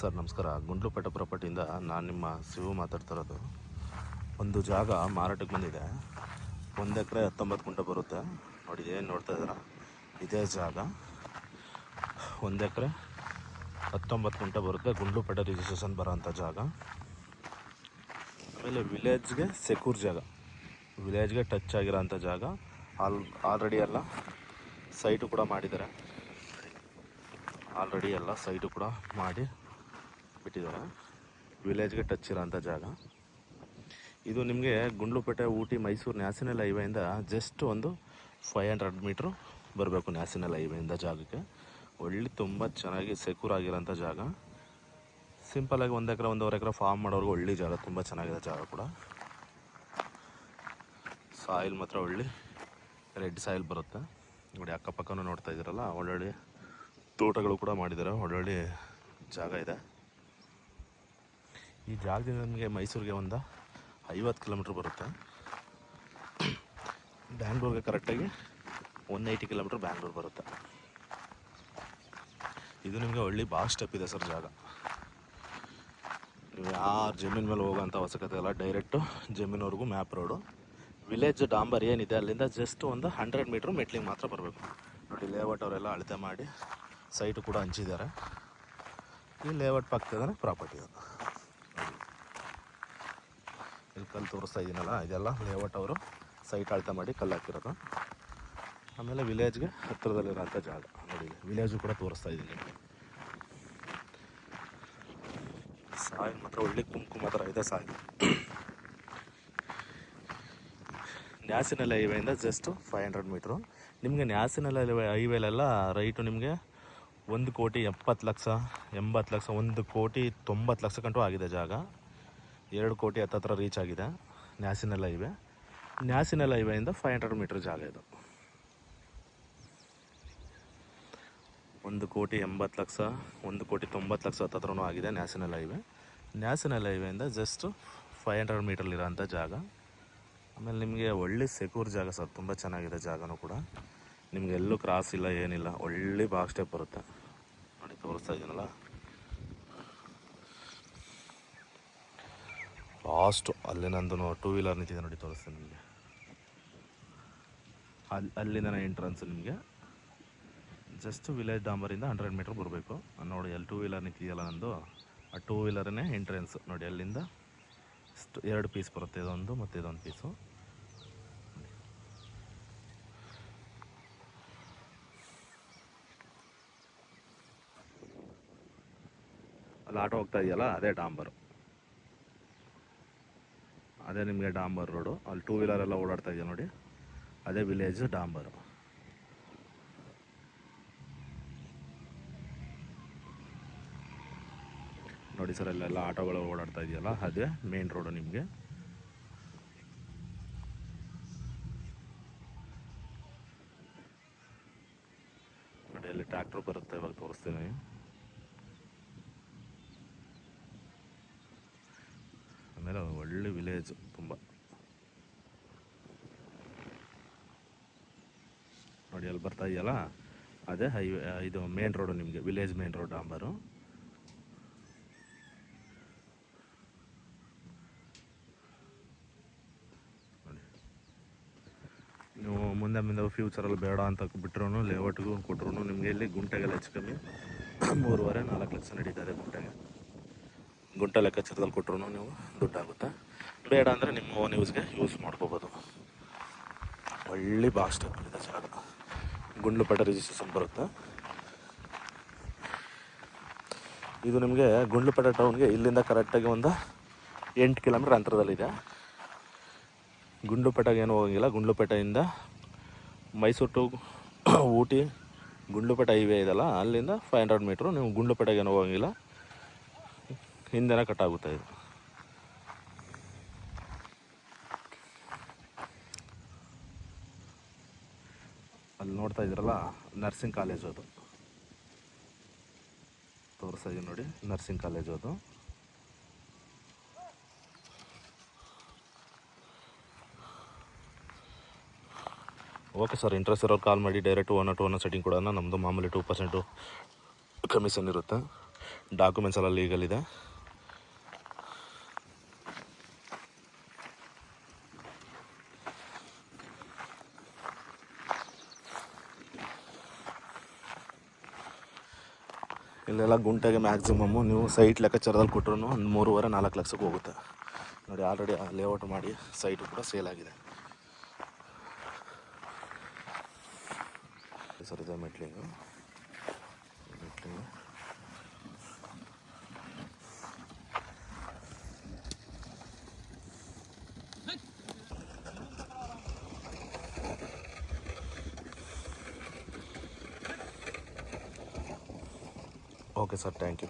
Sir ನಮಸ್ಕಾರ. ಗುಂಡ್ಲುಪೇಟೆ ಪ್ರಾಪರ್ಟಿಯಿಂದ ನಾನು ನಿಮ್ಮ ಶಿವು ಮಾತಾಡ್ತಿರೋದು. ಒಂದು ಜಾಗ ಮಾರಾಟಕ್ಕೆ ಬಂದಿದೆ. 1 ಎಕರೆ 19 ಗುಂಟೆ ಬರುತ್ತೆ ನೋಡಿ. ಏನು ನೋಡ್ತಾ ಇದ್ದೀರಾ, ಇದೇ ಜಾಗ 1 ಎಕರೆ 19 ಗುಂಟೆ ಬರುತ್ತೆ. ಗುಂಡ್ಲುಪೇಟೆ ರಿಜಿಸ್ಟ್ರೇಷನ್ ಬರೋಂಥ ಜಾಗ. ಆಮೇಲೆ ವಿಲೇಜ್ಗೆ ಸೆಕ್ಯೂರ್ ಜಾಗ, ವಿಲೇಜ್ಗೆ ಟಚ್ ಆಗಿರೋಂಥ ಜಾಗ. ಆಲ್ರೆಡಿ ಎಲ್ಲ ಸೈಟು ಕೂಡ ಮಾಡಿದ್ದಾರೆ. ಆಲ್ರೆಡಿ ಎಲ್ಲ ಸೈಟು ಕೂಡ ಮಾಡಿ ಬಿಟ್ಟಿದ್ದಾರೆ. ವಿಲೇಜ್ಗೆ ಟಚ್ ಇರೋಂಥ ಜಾಗ ಇದು. ನಿಮಗೆ ಗುಂಡ್ಲುಪೇಟೆ, ಊಟಿ, ಮೈಸೂರು ನ್ಯಾಷನಲ್ ಹೈವೇಯಿಂದ ಜಸ್ಟ್ ಒಂದು 500 ಮೀಟ್ರು ಬರಬೇಕು. ನ್ಯಾಷನಲ್ ಹೈವೇಯಿಂದ ಜಾಗಕ್ಕೆ ಒಳ್ಳೆ ತುಂಬ ಚೆನ್ನಾಗಿ ಸೆಕ್ಯೂರ್ ಆಗಿರೋಂಥ ಜಾಗ. ಸಿಂಪಲಾಗಿ 1 ಎಕರೆ 1.5 ಎಕರೆ ಫಾರ್ಮ್ ಮಾಡೋರ್ಗೆ ಒಳ್ಳೆ ಜಾಗ, ತುಂಬ ಚೆನ್ನಾಗಿದೆ ಜಾಗ ಕೂಡ. ಸಾಯಿಲ್ ಮಾತ್ರ ಒಳ್ಳೆ ರೆಡ್ ಸಾಯಿಲ್ ಬರುತ್ತೆ ನೋಡಿ. ಅಕ್ಕಪಕ್ಕನೂ ನೋಡ್ತಾ ಇದ್ದೀರಲ್ಲ, ಒಳ್ಳೊಳ್ಳೆ ತೋಟಗಳು ಕೂಡ ಮಾಡಿದ್ದಾರೆ. ಒಳ್ಳೊಳ್ಳೆ ಜಾಗ ಇದೆ. ಈ ಜಾಗದಿಂದ ನಮಗೆ ಮೈಸೂರಿಗೆ ಒಂದು 50 ಕಿಲೋಮೀಟ್ರ್ ಬರುತ್ತೆ. ಬ್ಯಾಂಗ್ಳೂರಿಗೆ ಕರೆಕ್ಟಾಗಿ 180 ಕಿಲೋಮೀಟ್ರ್ ಬ್ಯಾಂಗ್ಳೂರು ಬರುತ್ತೆ. ಇದು ನಿಮಗೆ ಒಳ್ಳೆ ಭಾಳ ಸ್ಟೆಪ್ ಇದೆ ಸರ್ ಜಾಗ. ನೀವು ಯಾರು ಜಮೀನ್ ಮೇಲೆ ಹೋಗೋಂಥ ಅವಶ್ಯಕತೆ ಇಲ್ಲ. ಡೈರೆಕ್ಟು ಜಮೀನವರೆಗೂ ಮ್ಯಾಪ್ ರೋಡು. ವಿಲೇಜ್ ಡಾಂಬರ್ ಏನಿದೆ ಅಲ್ಲಿಂದ ಜಸ್ಟ್ ಒಂದು 100 ಮೀಟ್ರ್ ಮೆಟ್ಲಿಂಗ್ ಮಾತ್ರ ಬರಬೇಕು ನೋಡಿ. ಲೇಔಟ್ ಅವರೆಲ್ಲ ಅಳತೆ ಮಾಡಿ ಸೈಟು ಕೂಡ ಹಂಚಿದ್ದಾರೆ. ಈ ಲೇಔಟ್ ಪಕ್ಕದಲ್ಲೇ ಪ್ರಾಪರ್ಟಿ ಅದು. ಇಲ್ಲಿ ಕಲ್ಲು ತೋರಿಸ್ತಾ ಇದ್ದೀನಲ್ಲ, ಇದೆಲ್ಲ ಲೇಔಟ್ ಅವರು ಸೈಟ್ ಅಳತೆ ಮಾಡಿ ಕಲ್ಲು ಹಾಕಿರೋದು. ಆಮೇಲೆ ವಿಲೇಜ್ಗೆ ಹತ್ತಿರದಲ್ಲಿರೋಂಥ ಜಾಗ ನೋಡಿ. ವಿಲೇಜು ಕೂಡ ತೋರಿಸ್ತಾ ಇದ್ದೀನಿ. ಸಾಯಿಲ್ ಮಾತ್ರ ಒಳ್ಳೆ ಕುಂಕುಮ ಥರ ಇದೆ ಸಾಯಿಲ್. ನ್ಯಾಷನಲ್ ಹೈವೇಯಿಂದ ಜಸ್ಟ್ 500 ಮೀಟ್ರು. ನಿಮಗೆ ನ್ಯಾಷನಲ್ ಹೈವೇಲೆಲ್ಲ ರೈಟು ನಿಮಗೆ 1,70,00,000 80 ಲಕ್ಷ 1,90,00,000 ಗಂಟು ಆಗಿದೆ ಜಾಗ. 2 ಕೋಟಿ ಹತ್ತತ್ರ ರೀಚ್ ಆಗಿದೆ ನ್ಯಾಷನಲ್ ಹೈವೇ. ನ್ಯಾಷನಲ್ ಹೈವೇಯಿಂದ 500 ಮೀಟ್ರ್ ಜಾಗ ಇದು. 1,80,00,000 1,90,00,000 ಹತ್ತತ್ರನೂ ಆಗಿದೆ ನ್ಯಾಷನಲ್ ಹೈವೇ. ನ್ಯಾಷನಲ್ ಹೈವೇಯಿಂದ ಜಸ್ಟ್ 500 ಮೀಟ್ರಲ್ಲಿರೋಂಥ ಜಾಗ. ಆಮೇಲೆ ನಿಮಗೆ ಒಳ್ಳೆ ಸೆಕ್ಯೂರ್ ಜಾಗ ಸರ್, ತುಂಬ ಚೆನ್ನಾಗಿದೆ ಜಾಗನೂ ಕೂಡ. ನಿಮಗೆ ಎಲ್ಲೂ ಕ್ರಾಸ್ ಇಲ್ಲ, ಏನಿಲ್ಲ. ಒಳ್ಳೆ ಬಾಕ್ಸ್ ಸ್ಟೆಪ್ ಬರುತ್ತೆ ನೋಡಿ. ತೋರಿಸ್ತಾ ಇದ್ದೀನಲ್ಲ, ಲಾಸ್ಟು ಅಲ್ಲಿ ನಂದು 2 ವೀಲರ್ ನಿಂತಿದೆ ನೋಡಿ. ತೋರಿಸ್ತೀನಿ ನಿಮಗೆ. ಅಲ್ಲಿಂದ ಎಂಟ್ರೆನ್ಸ್ ನಿಮಗೆ ಜಸ್ಟ್ ವಿಲೇಜ್ ಡಾಂಬರಿಂದ 100 ಮೀಟ್ರ್ ಬರಬೇಕು ನೋಡಿ. ಅಲ್ಲಿ 2 ವೀಲರ್ ನಿಂತಿದೆಯಲ್ಲ ನಂದು, ಆ 2 ವೀಲರನ್ನೇ ಎಂಟ್ರೆನ್ಸ್ ನೋಡಿ. ಅಲ್ಲಿಂದ 2 ಪೀಸ್ ಬರುತ್ತೆ, ಇದೊಂದು ಮತ್ತು ಇದೊಂದು ಪೀಸು. ಅಲ್ಲಿ ಆಟೋ ಹೋಗ್ತಾ ಇದೆಯಲ್ಲ, ಅದೇ ಡಾಂಬರು. ಅದೇ ನಿಮಗೆ ಡಾಂಬರ್ ರೋಡು. ಅಲ್ಲಿ 2 ವೀಲರೆಲ್ಲ ಓಡಾಡ್ತಾ ಇದೆಯಾ ನೋಡಿ, ಅದೇ ವಿಲೇಜ್ ಡಾಂಬರು ನೋಡಿ ಸರ್. ಅಲ್ಲೆಲ್ಲ ಆಟೋಗಳು ಓಡಾಡ್ತಾ ಇದೆಯಲ್ಲ, ಅದೇ ಮೇನ್ ರೋಡು ನಿಮಗೆ. ನೋಡಿ ಅಲ್ಲಿ ಟ್ರ್ಯಾಕ್ಟರ್ ಬರುತ್ತೆ, ಇವಾಗ ತೋರಿಸ್ತೀನಿ. ಆಮೇಲೆ ಒಳ್ಳೆ ವಿಲೇಜ್ ತುಂಬ ನೋಡಿ. ಅಲ್ಲಿ ಬರ್ತಾ ಇದೆಯಲ್ಲ, ಅದೇ ಹೈವೇ, ಇದು ಮೇನ್ ರೋಡು ನಿಮಗೆ, ವಿಲೇಜ್ ಮೇನ್ ರೋಡ್ ಡಾಂಬರು. ನೋಡಿ, ನೀವು ಮುಂದೆ ಫ್ಯೂಚರಲ್ಲಿ ಬೇಡ ಅಂತ ಬಿಟ್ಟರು, ಲೇಔಟ್ಗೂ ಕೊಟ್ಟರು ನಿಮಗೆ ಇಲ್ಲಿ ಗುಂಟೆಗೆಲ್ಲ ಹೆಚ್ಚು ಕಮ್ಮಿ 3.5-4 ಲಕ್ಷ ನಡೀತದೆ ಗುಂಟೆಗೆ. ಗುಂಟೆ ಲೆಕ್ಕಾಚಾರದಲ್ಲಿ ಕೊಟ್ಟರು ನೀವು ದುಡ್ಡಾಗುತ್ತೆ. ಬೇಡ ಅಂದರೆ ನಿಮ್ಮ ಓನ್ ಯೂಸ್ಗೆ ಯೂಸ್ ಮಾಡ್ಕೋಬೋದು. ಒಳ್ಳೆ ಬಾಕ್ಸ್ ಸ್ಟೆಪ್ ಇದೆ ಜಾಗ. ಗುಂಡ್ಲುಪೇಟೆ ರಿಜಿಸ್ಟ್ರೇಷನ್ ಬರುತ್ತೆ ಇದು ನಿಮಗೆ. ಗುಂಡ್ಲುಪೇಟೆ ಟೌನ್ಗೆ ಇಲ್ಲಿಂದ ಕರೆಕ್ಟಾಗಿ ಒಂದು 8 ಕಿಲೋಮೀಟ್ರ್ ಅಂತರದಲ್ಲಿದೆ. ಗುಂಡ್ಲುಪೇಟೆಗೆ ಏನು ಹೋಗೋಂಗಿಲ್ಲ. ಗುಂಡ್ಲುಪೇಟೆಯಿಂದ ಮೈಸೂರು ಟು ಊಟಿ ಗುಂಡ್ಲುಪೇಟೆ ಹೈವೇ ಇದೆಲ್ಲ, ಅಲ್ಲಿಂದ 500 ಮೀಟ್ರು. ನೀವು ಗುಂಡ್ಲುಪೇಟೆಗೆ ಏನು ಹೋಗೋಂಗಿಲ್ಲ, ಹಿಂದೆನೇ ಕಟ್ಟಾಗುತ್ತೆ ಇದು. ಅಲ್ಲಿ ನೋಡ್ತಾ ಇದ್ದೀರಲ್ಲ, ನರ್ಸಿಂಗ್ ಕಾಲೇಜು ಅದು. ತೋರಿಸ್ತಾ ಇದೀನಿ ನೋಡಿ, ನರ್ಸಿಂಗ್ ಕಾಲೇಜು ಅದು. ಓಕೆ ಸರ್, ಇಂಟ್ರೆಸ್ಟ್ ಇರೋರು ಕಾಲ್ ಮಾಡಿ. ಡೈರೆಕ್ಟ್ 1 to 1 ಸೆಟ್ಟಿಂಗ್ ಕೊಡೋಣ. ನಮ್ಮದು ಮಾಮೂಲಿ 2% ಕಮಿಷನ್ ಇರುತ್ತೆ. ಡಾಕ್ಯುಮೆಂಟ್ಸ್ ಎಲ್ಲ ಲೀಗಲ್ ಇದೆ. ಇಲ್ಲೆಲ್ಲ ಗುಂಟೆಗೆ ಮ್ಯಾಕ್ಸಿಮಮ್ಮು ನೀವು ಸೈಟ್ ಲೆಕ್ಕಾಚಾರದಲ್ಲಿ ಕೊಟ್ಟರು ಒಂದು 3.5-4 ಲಕ್ಷಕ್ಕೆ ಹೋಗುತ್ತೆ ನೋಡಿ. ಆಲ್ರೆಡಿ ಲೇಔಟ್ ಮಾಡಿ ಸೈಟು ಕೂಡ ಸೇಲ್ ಆಗಿದೆ. ಸರ್ ಇದೆ metalling. Okay sir, thank you.